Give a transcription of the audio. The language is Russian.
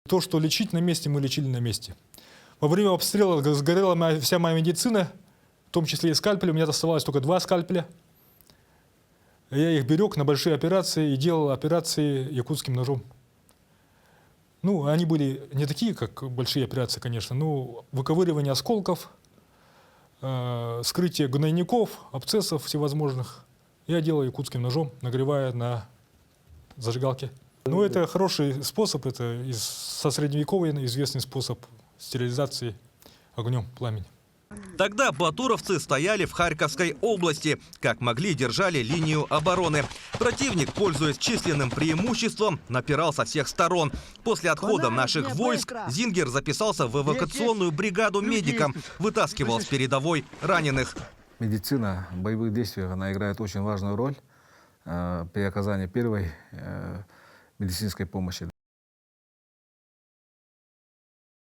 То, что лечить на месте, мы лечили на месте. Во время обстрела сгорела вся моя медицина, в том числе и скальпели. У меня оставалось только 2 скальпеля. Я их берег на большие операции и делал операции якутским ножом. Ну, они были не такие, как большие операции, конечно, но выковыривание осколков, скрытие гнойников, абсцессов всевозможных. Я делал якутским ножом, нагревая на зажигалке. Ну, это хороший способ, это со средневековья известный способ стерилизации огнем пламени. Тогда батуровцы стояли в Харьковской области. Как могли, держали линию обороны. Противник, пользуясь численным преимуществом, напирал со всех сторон. После отхода наших войск Зингер записался в эвакуационную бригаду медиком. Вытаскивал с передовой раненых. Медицина в боевых действиях, она играет очень важную роль при оказании первой медицинской помощи.